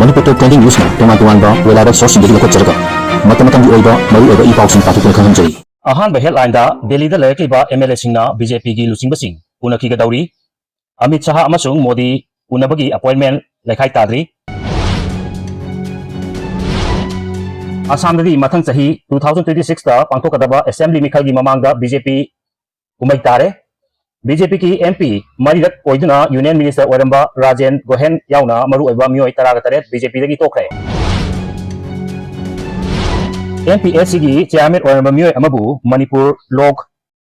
Manipur trending news na toman-toman ba reliable source hindi ko charga. Mata-matang di oiba maru iba ipaw sing patukon kang jay. Ahan ba headline da Delhi da lek liba MLA Sing na BJP gi lusing basing una ki gadauri Amit Shah amasung Modi una bagi appointment lekhai tadri Assam dadi mathang sahi 2026 da pangthokadaba assembly mikhal gi mamang da BJP umai tare BJP ki MP Maridak oiduna Union Minister Oramba Rajen Gohen yauna maru oiba mioi taraga taret BJP dagi tokre MPSC gi chairman Oramba mioi amabu Manipur Lok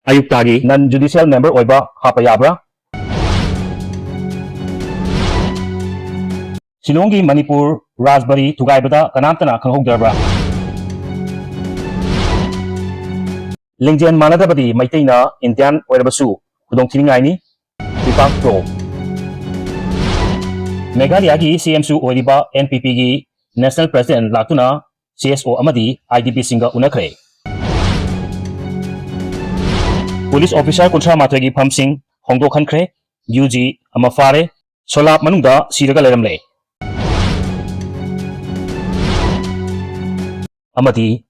Ayukta gi non judicial member oiba hapa yabra Silongi Manipur Rajbari Tugaibada kanamtana khanghogdarbra Lingjen manadabadi maitaina Indian oirabasu Kudong tiningai ni Pipak Pro Meghalaya gi CMSU oiriba NPP gi National President Latuna CSO amadi IDP singa unakre Police Officer kuntra matragi phamsing hongdo khankre UG amafare solap manungda siraga leramle amadi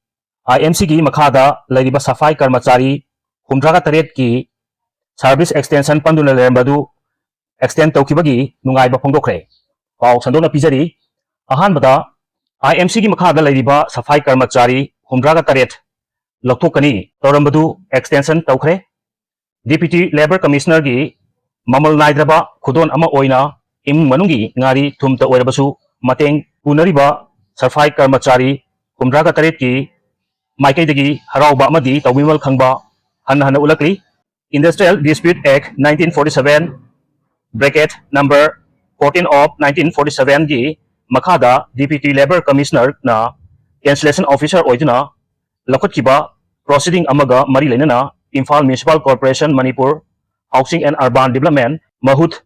IMC gi makhada lariba Safai karmachari humdraga taret ki Service extension panduna lerambadu extend tawkibagi nungaiba phongdokre paw sandona pijari ahanbada IMC gi makhada lariba Safai karmachari humdraga taret loktokani torambadu extension tawkhre Deputy Labor Commissioner gi mamal naidraba khudon ama oina imung manungi ngari thumta oirabasu mateng punariba Safai karmachari humdraga taret ki maikaidagi harauba amadi tawmimal khangba hanna ulakli Industrial Dispute Act 1947 bracket number 14 of 1947 gi makhada Deputy Labor Commissioner na cancellation officer oiduna lakotkiba proceeding amaga mari lenana Imphal Municipal Corporation Manipur Housing and Urban Development mahut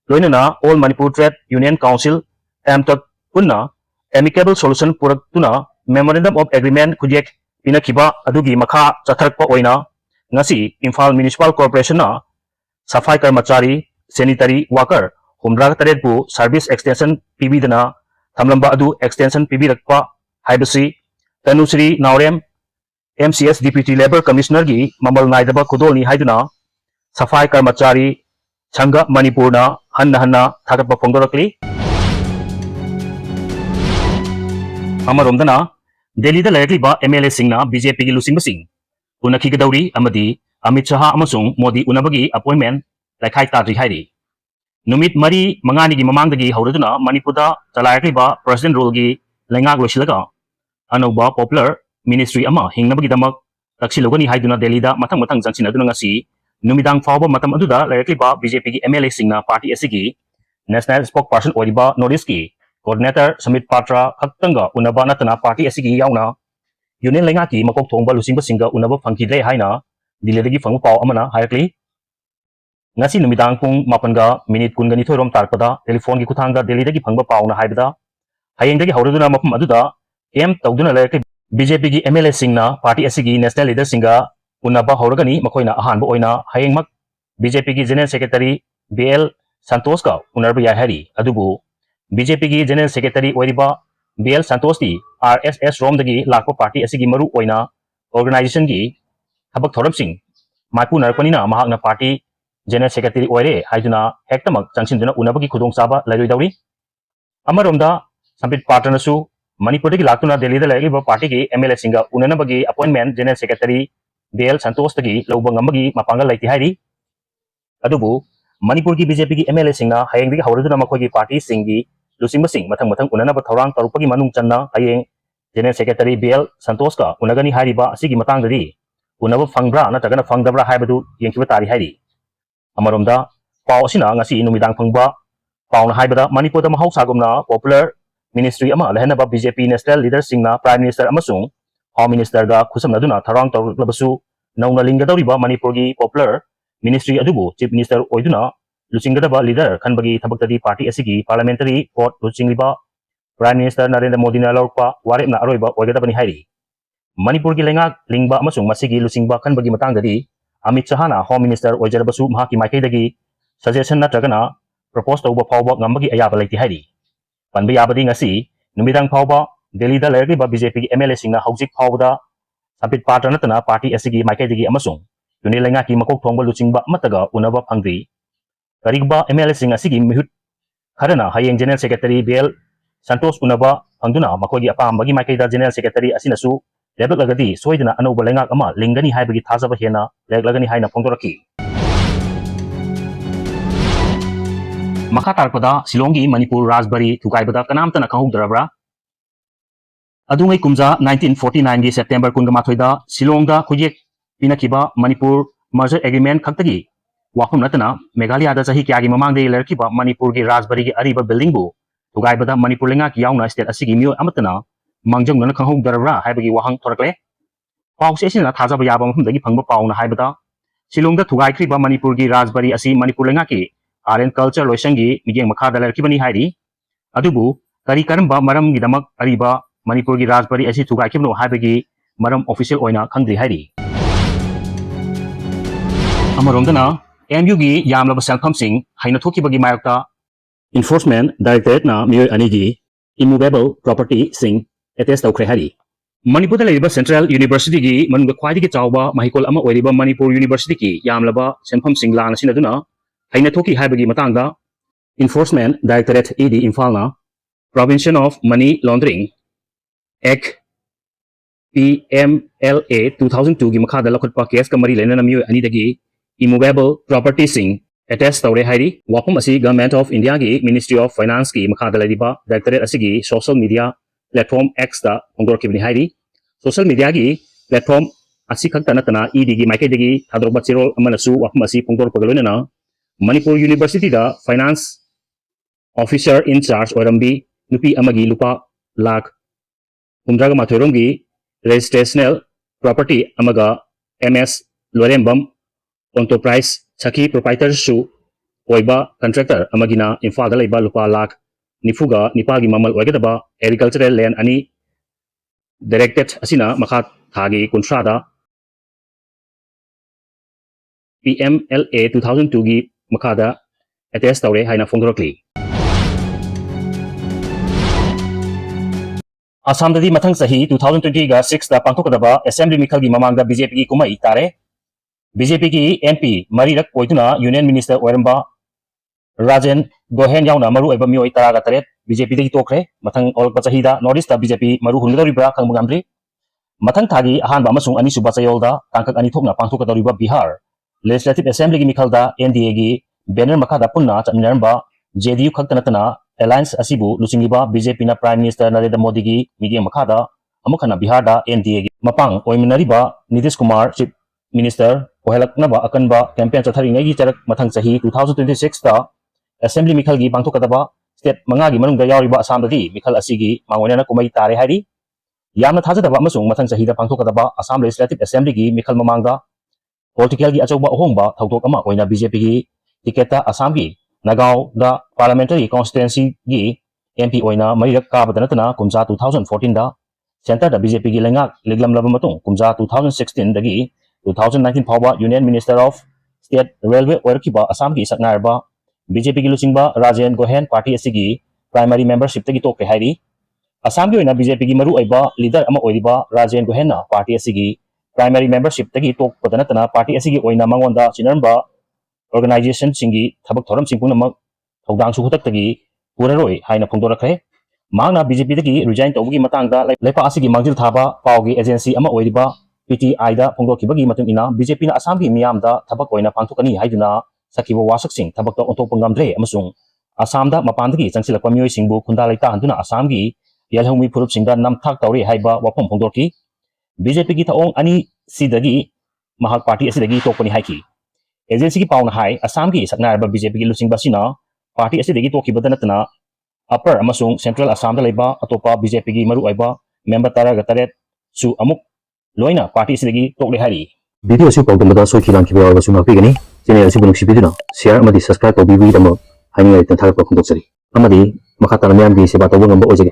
loinana All Manipur Trade Union Council amtak punna amicable solution puraktuna Memorandum of Agreement khujek pinakiba adugi makha chatharakpa oina Ngasi Imphal Municipal Corporation na Safai karmachari sanitary worker humdraga taret bu service extension PB dana thamlamba adu extension PB rakpa haibasi Tanusri Naurem MCS Deputy Labor Commissioner gi mamal naidaba kudoni haiduna Safai karmachari Changa Manipur na hanna thakatpa phongdorakli amaromdana Delhi da layakliba MLA Sing na BJP gi lusing basing Unaki Gadauri amadi Amit Shah amasung Modi unabagi appointment lekhai tadri hairi Numit mari mangani gi mamangdagi hauraduna Manipurda chalayakliba president role gi lengak loisilaga anoba popular ministry ama hingnabagi damak taksilogani haiduna Delhi da mathang jangsinaduna ngasi numidang fawba matam aduda layakliba BJP gi MLA Sing na party asigi national spokesperson oriba Northeast gi coordinator Samit Patra khaktanga unaba natana party asigi yauna Union lengaki makok thongba lusingba singa unaba phangkidre haina diledagi phangpa paw amana hayakli ngasi numidang pung 8 minute kungani thoirom tarpada telephone gi kuthangda Delhi dagi phangba pawna haibada hayengdagi hauraduna mapum aduda em tawduna layakli BJP gi MLA Sing na party asigi national leader singa unaba hauragani makoina ahanba oina hayengmak BJP gi general secretary BL Santos ka unarba yahari adubu BJP gi general secretary oiriba BL Santos di RSS Rom dagi lakpa party asigi maru oina organization gi thabak thoram sing maipu narpanina mahakna party general secretary oire haiduna hektamak changsinduna unabagi khudong saba lairoi dauri amaromda Sampit Patranasu Manipur dagi laktuna Delhi da laiba party gi MLA Singa unanabagi appointment general secretary BL Santos dagi lawba ngamagi mapangal laiti hairi adubu Manipur gi BJP gi MLA Singna hayeng dagi hauraduna makhoi gi party singi lusing basing mathang unanaba thorang tarupagi manung channa hayeng general secretary BL Santos ka unagani hariba asigi matangdadi unaba fangbra natagana fangdabra haibadu yengkiba tari hairi amaromda paw asina ngasi numidang phangba pawna haibada Manipur da mahausagumna popular ministry ama lehenaba BJP national leader Singna prime minister amasung home minister ga khusamnaduna tharang tarlabasu nauna linggadawriba Manipur gi popular ministry adubu chief minister oiduna Lucinggadaba leader khanbagi thabaktadi party asigi parliamentary court luchingliba Prime Minister Narendra Modi na lorpa warep na aroiba oigadabani hairi Manipur gi lengak lingba amasung masigi lucingba khanbagi matangdadi Amit Shah na Home Minister oijarabasu mahaki maikaidagi suggestion natragana propose tawba fawba ngambagi ayaba laiti hairi Panba yabadi ngasi numidang phawba Delhi da lerkiba BJP ki MLA Sing na hojik phawda sapit patra natana party asigi maikaidagi amasung yuni lenga ki makok thongba luchingba amataga unaba phangdi karigba MLA Sing asigi mihut kharana hayeng General Secretary BL Santos unaba phangduna makogi apambagi maikaida General Secretary asinasu lebak lagadi soidana anoba lenga ama lingani haibagi thajaba hena leglagani haina phongdoraki Makha tarpada Silongi Manipur Rajbari Thukaibada kanamtana khahugdarabra Adungai kumja 1949 gi September 18 da Silongda khujek pinakiba Manipur merger agreement khaktagi wafum natana Meghalaya da sahi kyagi mamangde lerkiba Manipur gi Rajbari gi ariba building bu thugaibada Manipur lenga ki yauna state asigi mio amatana mangjamna khahugdarabra haibagi wahang thorakle pause sina thajaba yaba mafumdagi phangba pauna haibada Silongda thugaikriba Manipur gi Rajbari asi Manipur lenga ki art and culture loisangi migeng makha dalar kibani hairi adubu kari karamba maram gidamak ariba Manipur gi Rajbari asi thugai kibno haibagi maram official oina khangdri hairi amaromdana MU gi yamlaba selfam sing haina thokibagi mayakta enforcement directorate na mioi anigi immovable property sing attest tawkhre hairi Manipur da leiba Central University gi manungda khwaidigi chawba mahikol ama oiriba Manipur University ki yamlaba selfam sing lana sinaduna haina thoki haibagi matangda enforcement directorate ED Imphal na prevention of money laundering Act PMLA 2002 gi makhada lakhutpa case kamari lenana mioi ani dagi immovable property sing attest tawre hairi wapum asi government of India gi Ministry of Finance gi makhada ladiba directorate asigi social media platform X da ongdor kibni hairi social media gi platform asi khakta natana ED gi maikai dagi thadrokba chirol amanasu wapum asi pongdor pagalonena Manipur University da finance officer in charge orambi nupi amagi lupa lakh umdraga mathoiromgi registrational property amaga MS Lorembam enterprise saki proprietor su oiba contractor amagina Imphal da leiba lupa lakh nifuga nipagi mamal oigadaba agricultural land ani directed asina makha thagi kuntrada PMLA 2002 gi makada attest tawre haina phongdorokli Assam dadi mathang sahi 2020 ga 6 da pangthokadaba assembly mikhal gi mamangda BJP gi kumai tare BJP gi MP marirak poituna union minister oiramba Rajen Gohen yauna maru eba mioi taraga taret BJP dagi tokre mathang olpa sahi da northeast da BJP maru hungadoribra khangmugamri mathang thagi ahanba amasung ani suba chayolda tangkak ani thokna pangthokadoriba Bihar Legislative Assembly gi mikhalda NDA gi banner makada punna chamnarba JDU khaktanatana alliance asibu lusingiba BJP na Prime Minister Narendra Modi gi migeng makada amukhana Bihar da NDA gi mapang oiminariba Nitish Kumar Chief Minister ohelaknaba akanba campaign chatharingai gi charak mathang sahi 2026 da Assembly mikhal gi pangthokadaba state manga gi manungda yawriba Assam dadi mikhal asigi mangonena kumai tare hari yamna thajadaba amasung mathang sahi da pangthokadaba Assam Legislative Assembly gi mikhal mamangda political gi achauba ohongba thawdok ama oina BJP gi tiketa Assam gi Nagaon da parliamentary constituency gi MP oina marirak kabada natana kumja 2014 da center da BJP gi lengak liglam laba matung kumja 2016 dagi 2019 phawba Union Minister of State Railway oirkiba Assam gi saknarba BJP gi lusingba Rajen Gohen party asigi primary membership tagi tokre hairi Assam gi oina BJP gi maru aiba leader ama oiriba Rajen Gohen na party asigi primary membership tagi tok padanatana party asigi oina mangonda sinarba organization singi thabak thoram singpungnamak thawdang su khutak tagi puraroi haina phongdorakre mangna BJP dagi resign tawgi matangda leipa asigi mangjil thaba pawgi agency ama oiriba PTI da phongdokibagi matung ina BJP na Assam gi miyamda thabak oina pangthokani haiduna sakiba wasak sing thabak ta ontokpa ngamdre amasung Assam da mapandagi changsilakpa mioi singbu khunda leita handuna Assam gi yalhongmi phurup singda namthak tawre haiba wapom phongdorki BJP gi thaong ani sidagi mahak party asidagi tokpani haiki agency gi pauna hai Assam gi saknarba BJP gi lusingba sina party asidagi tokibada natana upper amasung central Assam da leiba atopa BJP gi maru aiba member taraga taret su amuk loina party asidagi tokle hari video si pawdumada soikiran ki bawa sunga pigani channel si bunuk sibiduna share amadi subscribe to bibi damo haingai tan tharap khondok sari amadi makhatana myam gi seba tawba ngamba ojege